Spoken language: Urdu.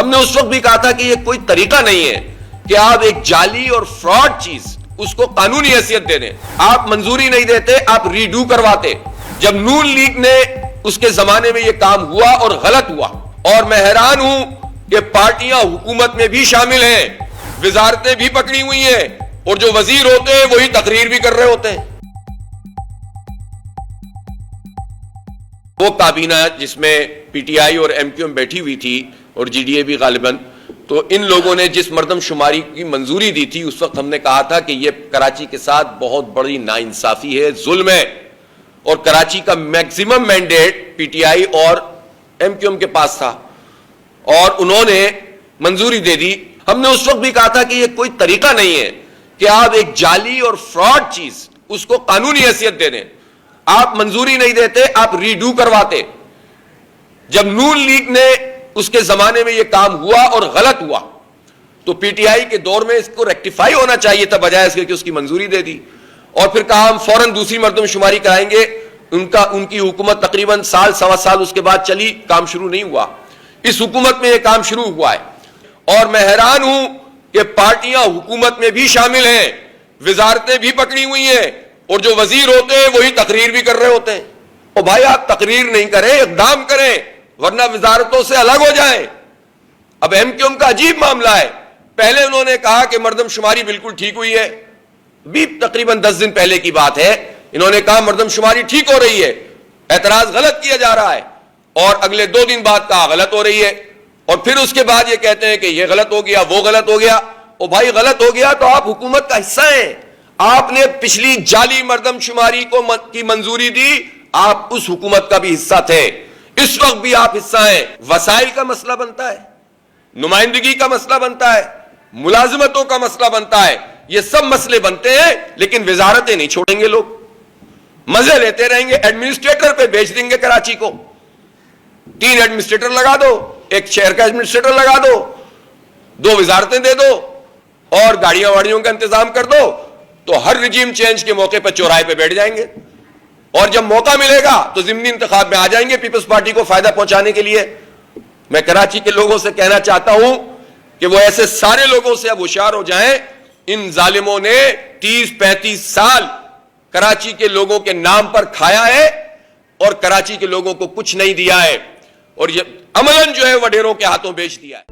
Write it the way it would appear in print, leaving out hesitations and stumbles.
ہم نے اس وقت بھی کہا تھا کہ یہ کوئی طریقہ نہیں ہے کہ آپ ایک جعلی اور فراڈ چیز اس کو قانونی حیثیت دے دیں. آپ منظوری نہیں دیتے, آپ ریڈو کرواتے. جب نون لیگ نے اس کے زمانے میں یہ کام ہوا اور غلط ہوا, اور میں حیران ہوں کہ پارٹیاں حکومت میں بھی شامل ہیں, وزارتیں بھی پکڑی ہوئی ہیں, اور جو وزیر ہوتے ہیں وہی تقریر بھی کر رہے ہوتے ہیں. وہ کابینہ جس میں پی ٹی آئی اور ایم کیو ایم بیٹھی ہوئی تھی اور جی ڈی اے بھی غالباً, تو ان لوگوں نے جس مردم شماری کی منظوری دی تھی اس وقت ہم نے کہا تھا کہ یہ کراچی کے ساتھ بہت بڑی ناانصافی ہے, ظلم ہے, اور کراچی کا maximum mandate P T I اور ایم کیو ایم کے پاس تھا اور انہوں نے منظوری دے دی. ہم نے اس وقت بھی کہا تھا کہ یہ کوئی طریقہ نہیں ہے کہ آپ ایک جعلی اور فراڈ چیز اس کو قانونی حیثیت دے دیں. آپ منظوری نہیں دیتے, آپ ریڈو کرواتے. جب نون لیگ نے اس کے زمانے میں یہ کام ہوا اور غلط ہوا تو پی ٹی آئی کے دور میں اس کو ریکٹیفائی ہونا چاہیے تھا, بجائے اس کے کہ اس کی منظوری دے دی. اور پھر کہا ہم فوراً دوسری مردم شماری کرائیں گے. ان کی حکومت تقریباً سال سوا سال اس کے بعد چلی, کام شروع نہیں ہوا. اس حکومت میں یہ کام شروع ہوا ہے, اور میں حیران ہوں کہ پارٹیاں حکومت میں بھی شامل ہیں, وزارتیں بھی پکڑی ہوئی ہیں, اور جو وزیر ہوتے ہیں وہی تقریر بھی کر رہے ہوتے ہیں. اور بھائی آپ تقریر نہیں کریں, اقدام کریں, ورنہ وزارتوں سے الگ ہو جائیں. اب ایم کیو ایم کا عجیب معاملہ ہے. پہلے انہوں نے کہا کہ مردم شماری بالکل ٹھیک ہوئی ہے, بھی تقریباً 10 دن پہلے کی بات ہے, انہوں نے کہا مردم شماری ٹھیک ہو رہی ہے, اعتراض غلط کیا جا رہا ہے, اور اگلے 2 دن بعد کہا غلط ہو رہی ہے, اور پھر اس کے بعد یہ کہتے ہیں کہ یہ غلط ہو گیا, وہ غلط ہو گیا. او بھائی غلط ہو گیا تو آپ حکومت کا حصہ ہیں, آپ نے پچھلی جعلی مردم شماری کی منظوری دی, آپ اس حکومت کا بھی حصہ تھے, اس وقت بھی آپ حصہ ہیں. وسائل کا مسئلہ بنتا ہے, نمائندگی کا مسئلہ بنتا ہے, ملازمتوں کا مسئلہ بنتا ہے, یہ سب مسئلے بنتے ہیں, لیکن وزارتیں نہیں چھوڑیں گے. لوگ مزے لیتے رہیں گے, ایڈمنسٹریٹر پہ بیچ دیں گے کراچی کو. 3 ایڈمنسٹریٹر لگا دو, ایک شہر کا ایڈمنسٹریٹر لگا دو, 2 وزارتیں دے دو, اور گاڑیاں واڑیوں کا انتظام کر دو, تو ہر رجیم چینج کے موقع پہ چوراہے پہ بیٹھ جائیں گے, اور جب موقع ملے گا تو ضمنی انتخاب میں آ جائیں گے پیپلز پارٹی کو فائدہ پہنچانے کے لیے. میں کراچی کے لوگوں سے کہنا چاہتا ہوں کہ وہ ایسے سارے لوگوں سے اب ہوشیار ہو جائیں. ان ظالموں نے 30-35 سال کراچی کے لوگوں کے نام پر کھایا ہے, اور کراچی کے لوگوں کو کچھ نہیں دیا ہے, اور یہ عملاً جو ہے وڈیروں کے ہاتھوں بیچ دیا ہے.